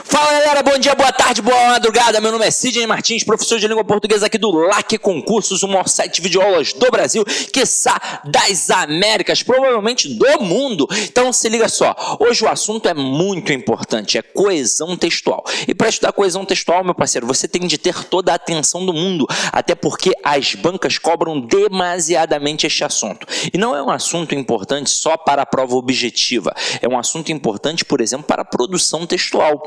Fala galera, bom dia, boa tarde, boa madrugada. Meu nome é Sidney Martins, professor de língua portuguesa aqui do LAC Concursos, o maior site de videoaulas do Brasil, quiçá das Américas, provavelmente do mundo. Então se liga só, hoje o assunto é muito importante, é coesão textual. E para estudar coesão textual, meu parceiro, você tem de ter toda a atenção do mundo, até porque as bancas cobram demasiadamente este assunto. E não é um assunto importante só para a prova objetiva, é um assunto importante, por exemplo, para a produção textual.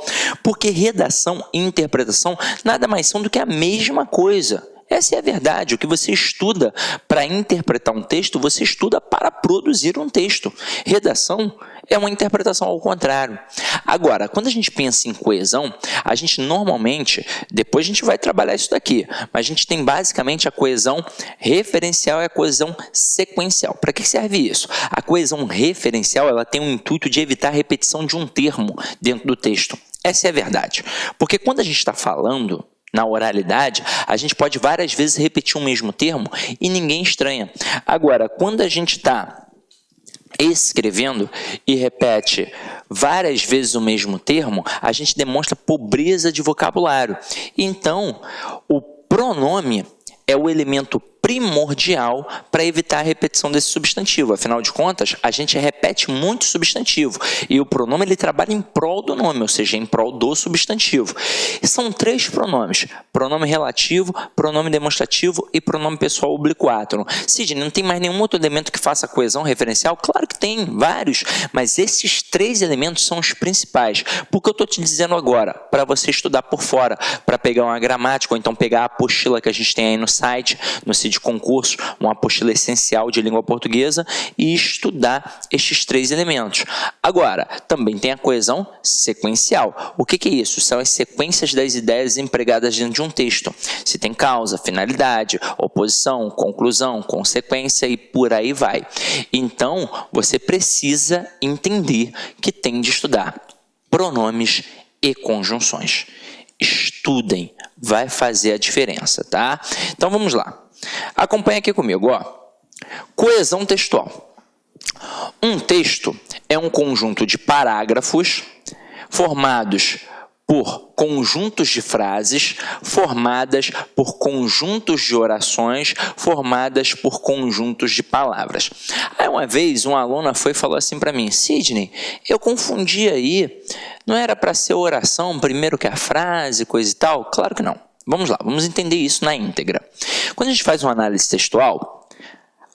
Porque redação e interpretação nada mais são do que a mesma coisa. Essa é a verdade. O que você estuda para interpretar um texto, você estuda para produzir um texto. Redação é uma interpretação ao contrário. Agora, quando a gente pensa em coesão, a gente normalmente, depois a gente vai trabalhar isso daqui, mas a gente tem basicamente a coesão referencial e a coesão sequencial. Para que serve isso? A coesão referencial ela tem o intuito de evitar a repetição de um termo dentro do texto. Essa é a verdade. Porque quando a gente está falando na oralidade, a gente pode várias vezes repetir o mesmo termo e ninguém estranha. Agora, quando a gente está escrevendo e repete várias vezes o mesmo termo, a gente demonstra pobreza de vocabulário. Então, o pronome é o elemento primordial para evitar a repetição desse substantivo. Afinal de contas, a gente repete muito substantivo e o pronome ele trabalha em prol do nome, ou seja, em prol do substantivo. E são três pronomes: pronome relativo, pronome demonstrativo e pronome pessoal obliquo-átono. Sidney, não tem mais nenhum outro elemento que faça coesão referencial? Claro que tem, vários, mas esses três elementos são os principais. Porque eu estou te dizendo agora, para você estudar por fora, para pegar uma gramática, ou então pegar a apostila que a gente tem aí no site, no site de concurso, uma apostila essencial de língua portuguesa e estudar estes três elementos. Agora, também tem a coesão sequencial. O que é isso? São as sequências das ideias empregadas dentro de um texto. Se tem causa, finalidade, oposição, conclusão, consequência e por aí vai. Então, você precisa entender que tem de estudar pronomes e conjunções. Estudem, vai fazer a diferença, tá? Então vamos lá. Acompanha aqui comigo, ó. Coesão textual. Um texto é um conjunto de parágrafos formados por conjuntos de frases, formadas por conjuntos de orações, formadas por conjuntos de palavras. Aí uma vez uma aluna foi e falou assim para mim: Sidney, eu confundi aí, não era para ser oração primeiro que a frase, coisa e tal? Claro que não. Vamos lá, vamos entender isso na íntegra. Quando a gente faz uma análise textual,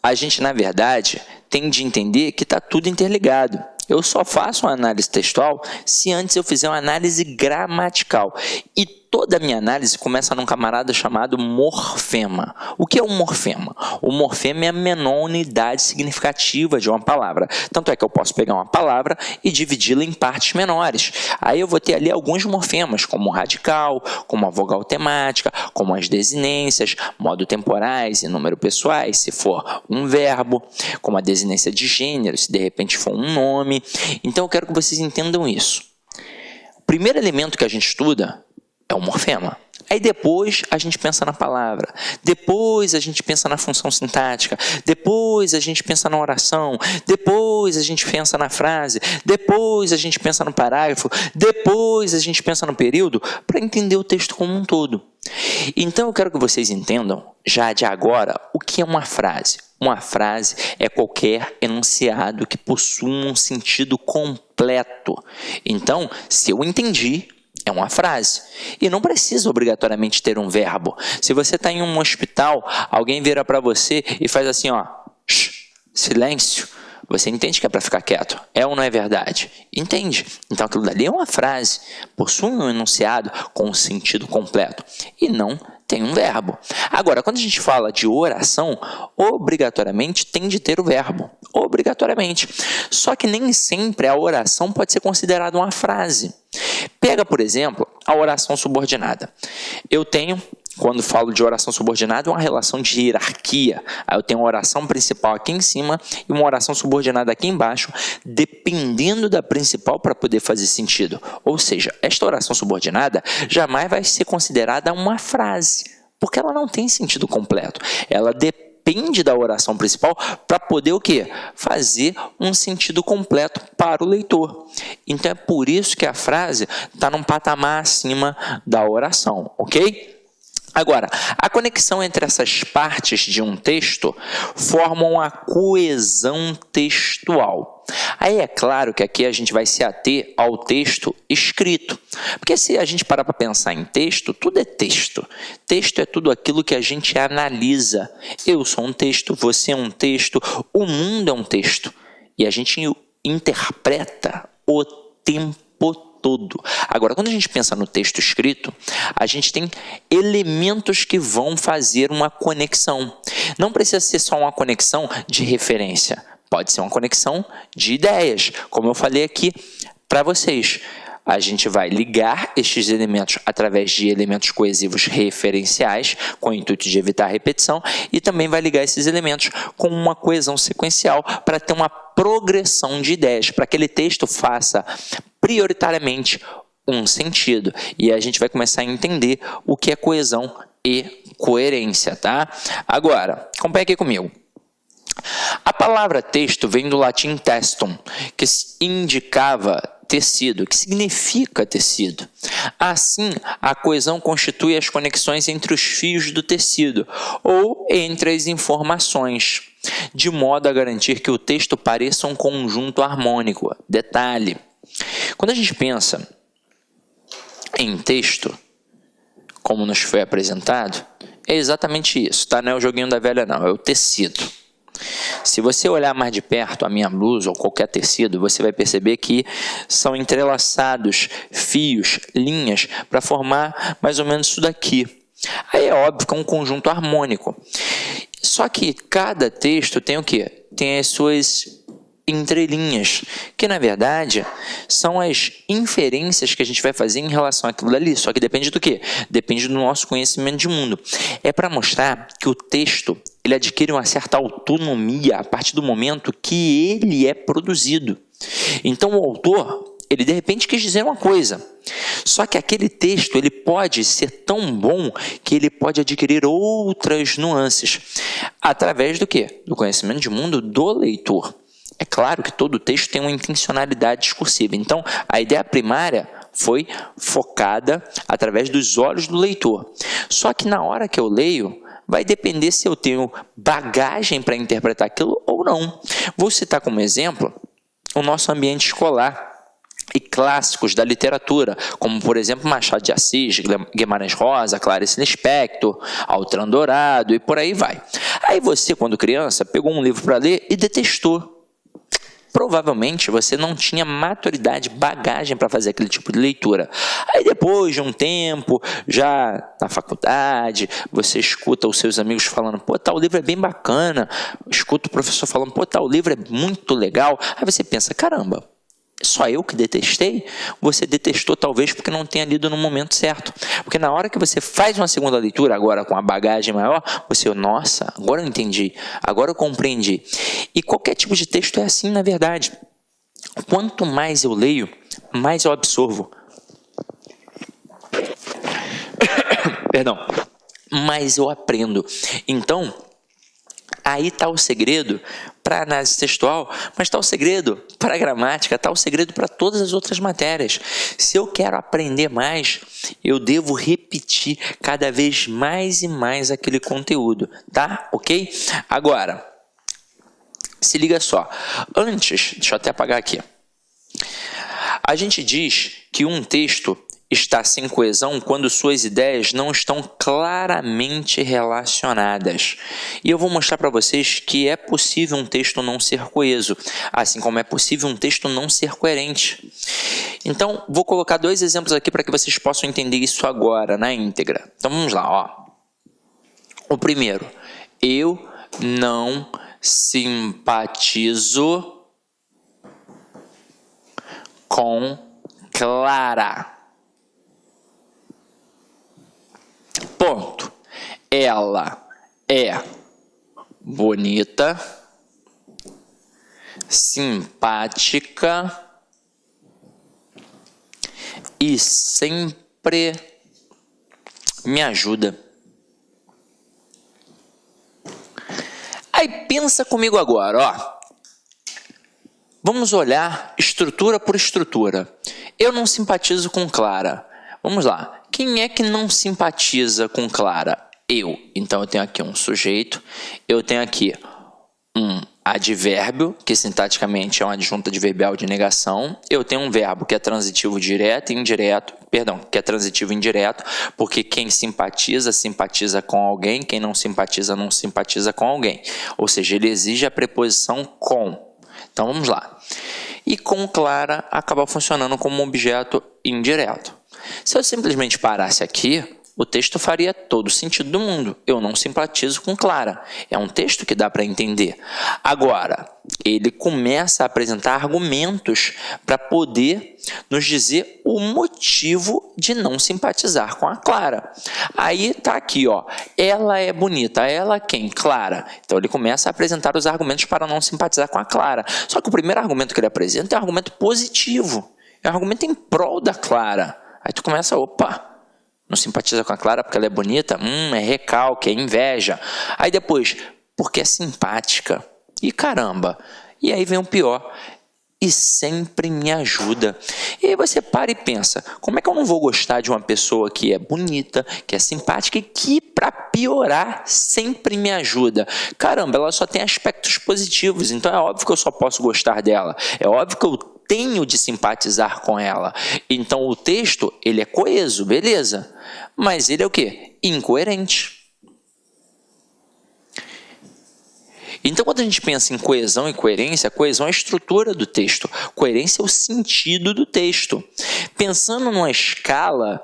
a gente, na verdade, tem de entender que está tudo interligado. Eu só faço uma análise textual se antes eu fizer uma análise gramatical. E toda a minha análise começa num camarada chamado morfema. O que é um morfema? O morfema é a menor unidade significativa de uma palavra. Tanto é que eu posso pegar uma palavra e dividi-la em partes menores. Aí eu vou ter ali alguns morfemas, como o radical, como a vogal temática, como as desinências, modo temporais e número pessoais, se for um verbo, como a desinência de gênero, se de repente for um nome. Então eu quero que vocês entendam isso. O primeiro elemento que a gente estuda é o morfema. Aí depois a gente pensa na palavra, depois a gente pensa na função sintática, depois a gente pensa na oração, depois a gente pensa na frase, depois a gente pensa no parágrafo, depois a gente pensa no período, para entender o texto como um todo. Então eu quero que vocês entendam, já de agora, o que é uma frase. Uma frase é qualquer enunciado que possua um sentido completo. Então, se eu entendi, é uma frase. E não precisa obrigatoriamente ter um verbo. Se você está em um hospital, alguém vira para você e faz assim, ó, silêncio. Você entende que é para ficar quieto? É ou não é verdade? Entende. Então aquilo dali é uma frase. Possui um enunciado com um sentido completo. E não tem um verbo. Agora, quando a gente fala de oração, obrigatoriamente tem de ter o verbo. Obrigatoriamente. Só que nem sempre a oração pode ser considerada uma frase. Pega, por exemplo, a oração subordinada. Eu tenho, quando falo de oração subordinada, uma relação de hierarquia. Aí eu tenho uma oração principal aqui em cima e uma oração subordinada aqui embaixo, dependendo da principal para poder fazer sentido. Ou seja, esta oração subordinada jamais vai ser considerada uma frase, porque ela não tem sentido completo. Ela depende depende da oração principal para poder o quê? Fazer um sentido completo para o leitor. Então é por isso que a frase está num patamar acima da oração, ok? Agora, a conexão entre essas partes de um texto formam a coesão textual. Aí é claro que aqui a gente vai se ater ao texto escrito. Porque se a gente parar para pensar em texto, tudo é texto. Texto é tudo aquilo que a gente analisa. Eu sou um texto, você é um texto, o mundo é um texto. E a gente interpreta o tempo todo. Agora, quando a gente pensa no texto escrito, a gente tem elementos que vão fazer uma conexão. Não precisa ser só uma conexão de referência. Pode ser uma conexão de ideias, como eu falei aqui para vocês. A gente vai ligar estes elementos através de elementos coesivos referenciais, com o intuito de evitar repetição, e também vai ligar esses elementos com uma coesão sequencial para ter uma progressão de ideias, para que aquele texto faça prioritariamente um sentido. E a gente vai começar a entender o que é coesão e coerência, tá? Agora, acompanha aqui comigo. A palavra texto vem do latim testum, que indicava tecido, que significa tecido. Assim, a coesão constitui as conexões entre os fios do tecido ou entre as informações, de modo a garantir que o texto pareça um conjunto harmônico. Detalhe: quando a gente pensa em texto, como nos foi apresentado, é exatamente isso, tá? Não é o joguinho da velha, não, é o tecido. Se você olhar mais de perto a minha blusa ou qualquer tecido, você vai perceber que são entrelaçados fios, linhas, para formar mais ou menos isso daqui. Aí é óbvio que é um conjunto harmônico. Só que cada texto tem o quê? Tem as suas entrelinhas, que na verdade são as inferências que a gente vai fazer em relação àquilo dali, só que depende do quê? Depende do nosso conhecimento de mundo. É para mostrar que o texto ele adquire uma certa autonomia a partir do momento que ele é produzido. Então o autor, ele de repente quis dizer uma coisa, só que aquele texto ele pode ser tão bom que ele pode adquirir outras nuances, através do quê? Do conhecimento de mundo do leitor. É claro que todo texto tem uma intencionalidade discursiva. Então, a ideia primária foi focada através dos olhos do leitor. Só que na hora que eu leio, vai depender se eu tenho bagagem para interpretar aquilo ou não. Vou citar como exemplo o nosso ambiente escolar e clássicos da literatura, como, por exemplo, Machado de Assis, Guimarães Rosa, Clarice Lispector, Altran Dourado e por aí vai. Aí você, quando criança, pegou um livro para ler e detestou. Provavelmente você não tinha maturidade, bagagem para fazer aquele tipo de leitura. Aí depois de um tempo, já na faculdade, você escuta os seus amigos falando, pô, tal livro é bem bacana, escuta o professor falando, pô, tal livro é muito legal. Aí você pensa, caramba, só eu que detestei? Você detestou talvez porque não tenha lido no momento certo. Porque na hora que você faz uma segunda leitura, agora com a bagagem maior, você, nossa, agora eu entendi, agora eu compreendi. E qualquer tipo de texto é assim, na verdade. Quanto mais eu leio, mais eu absorvo. Perdão. Mais eu aprendo. Então, aí está o segredo para a análise textual, mas está o segredo para a gramática, está o segredo para todas as outras matérias. Se eu quero aprender mais, eu devo repetir cada vez mais e mais aquele conteúdo, tá? Ok? Agora, se liga só. Antes, deixa eu até apagar aqui. A gente diz que um texto está sem coesão quando suas ideias não estão claramente relacionadas. E eu vou mostrar para vocês que é possível um texto não ser coeso, assim como é possível um texto não ser coerente. Então, vou colocar 2 exemplos aqui para que vocês possam entender isso agora, na íntegra. Então, vamos lá, ó. O primeiro, eu não simpatizo com Clara. Ponto. Ela é bonita, simpática e sempre me ajuda. pensa comigo agora, ó. Vamos olhar estrutura por estrutura. Eu não simpatizo com Clara. Vamos lá. Quem é que não simpatiza com Clara? Eu. Então eu tenho aqui um sujeito, eu tenho aqui um advérbio, que sintaticamente é uma adjunta adverbial de negação. Eu tenho um verbo que é transitivo direto e indireto, que é transitivo indireto, porque quem simpatiza, simpatiza com alguém, quem não simpatiza, não simpatiza com alguém. Ou seja, ele exige a preposição com. Então vamos lá. E com Clara acaba funcionando como um objeto indireto. Se eu simplesmente parasse aqui, o texto faria todo o sentido do mundo. Eu não simpatizo com Clara. É um texto que dá para entender. Agora, ele começa a apresentar argumentos para poder nos dizer o motivo de não simpatizar com a Clara. Aí está aqui, ó. Ela é bonita. Ela quem? Clara. Então ele começa a apresentar os argumentos para não simpatizar com a Clara. Só que o primeiro argumento que ele apresenta é um argumento positivo. É um argumento em prol da Clara. Aí tu começa, opa, não simpatiza com a Clara porque ela é bonita? É recalque, é inveja. Aí depois, porque é simpática. E caramba, e aí vem o pior. E sempre me ajuda. E aí você para e pensa, como é que eu não vou gostar de uma pessoa que é bonita, que é simpática e que, para piorar, sempre me ajuda? Caramba, ela só tem aspectos positivos, então é óbvio que eu só posso gostar dela. É óbvio que eu tenho de simpatizar com ela. Então o texto, ele é coeso, beleza. Mas ele é o quê? Incoerente. Então, quando a gente pensa em coesão e coerência, a coesão é a estrutura do texto, coerência é o sentido do texto. Pensando numa escala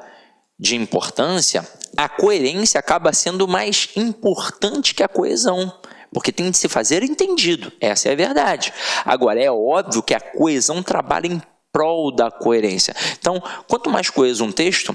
de importância, a coerência acaba sendo mais importante que a coesão, porque tem de se fazer entendido, essa é a verdade. Agora, é óbvio que a coesão trabalha em prol da coerência. Então, quanto mais coeso um texto,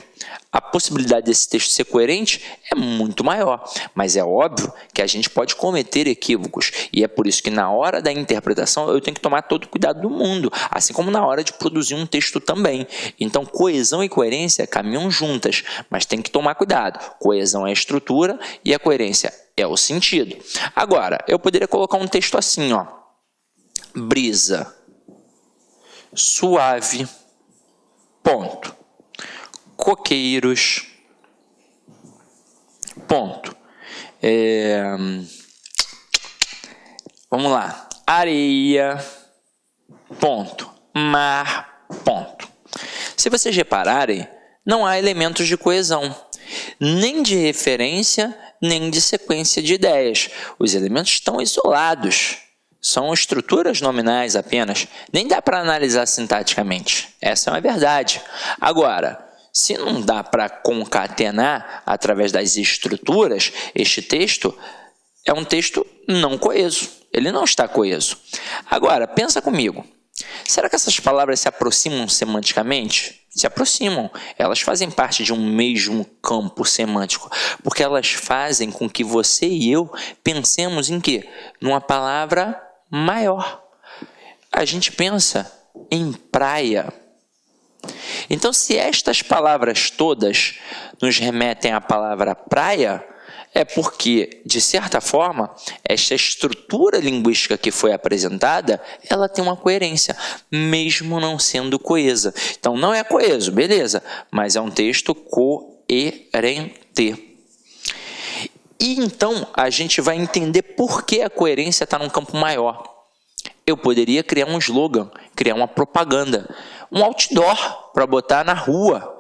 a possibilidade desse texto ser coerente é muito maior. Mas é óbvio que a gente pode cometer equívocos. E é por isso que na hora da interpretação eu tenho que tomar todo o cuidado do mundo. Assim como na hora de produzir um texto também. Então coesão e coerência caminham juntas. Mas tem que tomar cuidado. Coesão é a estrutura e a coerência é o sentido. Agora, eu poderia colocar um texto assim, ó. Brisa suave, ponto. Coqueiros, ponto. Vamos lá. Areia, ponto. Mar, ponto. Se vocês repararem, não há elementos de coesão, nem de referência, nem de sequência de ideias. Os elementos estão isolados. São estruturas nominais apenas. Nem dá para analisar sintaticamente. Essa é uma verdade. Agora, se não dá para concatenar através das estruturas, este texto é um texto não coeso. Ele não está coeso. Agora, pensa comigo. Será que essas palavras se aproximam semanticamente? Se aproximam. Elas fazem parte de um mesmo campo semântico. Porque elas fazem com que você e eu pensemos em quê? Numa palavra maior. A gente pensa em praia. Então, se estas palavras todas nos remetem à palavra praia, é porque, de certa forma, esta estrutura linguística que foi apresentada, ela tem uma coerência, mesmo não sendo coesa. Então, não é coeso, beleza, mas é um texto coerente. E então, a gente vai entender por que a coerência está num campo maior. Eu poderia criar um slogan, criar uma propaganda, um outdoor para botar na rua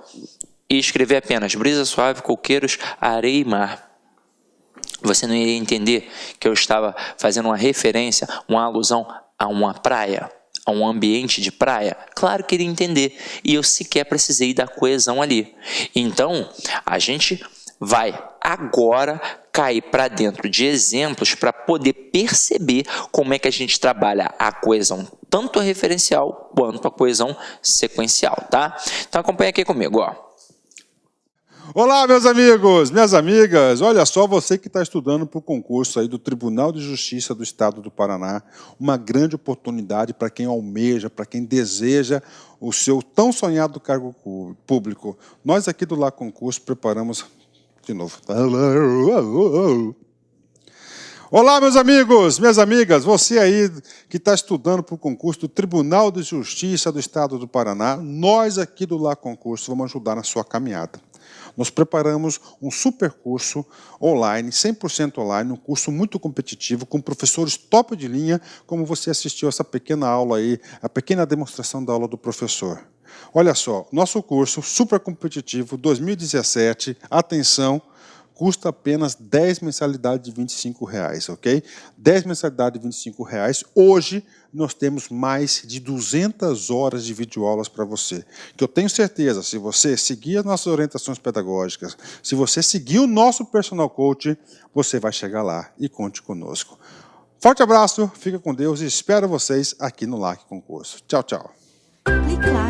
e escrever apenas brisa suave, coqueiros, areia e mar. Você não iria entender que eu estava fazendo uma referência, uma alusão a uma praia, a um ambiente de praia? Claro que iria entender. E eu sequer precisei da coesão ali. Então, a gente vai agora cair para dentro de exemplos para poder perceber como é que a gente trabalha a coesão, tanto a referencial quanto a coesão sequencial, tá? Então acompanha aqui comigo, ó. Olá, meus amigos, minhas amigas, olha só, você que está estudando para o concurso aí do Tribunal de Justiça do Estado do Paraná, uma grande oportunidade para quem almeja, para quem deseja o seu tão sonhado cargo público. Nós aqui do Lá Concurso preparamos de novo. Olá, meus amigos, minhas amigas, você aí que está estudando para o concurso do Tribunal de Justiça do Estado do Paraná, nós aqui do Lá Concurso vamos ajudar na sua caminhada. Nós preparamos um super curso online, 100% online, um curso muito competitivo, com professores top de linha, como você assistiu essa pequena aula aí, a pequena demonstração da aula do professor. Olha só, nosso curso super competitivo 2017, atenção, custa apenas 10 mensalidades de R$25, ok? 10 mensalidades de R$25. Hoje, nós temos mais de 200 horas de videoaulas para você. Que eu tenho certeza, se você seguir as nossas orientações pedagógicas, se você seguir o nosso personal coach, você vai chegar lá e conte conosco. Forte abraço, fica com Deus e espero vocês aqui no LAC Concurso. Tchau, tchau. Clique lá.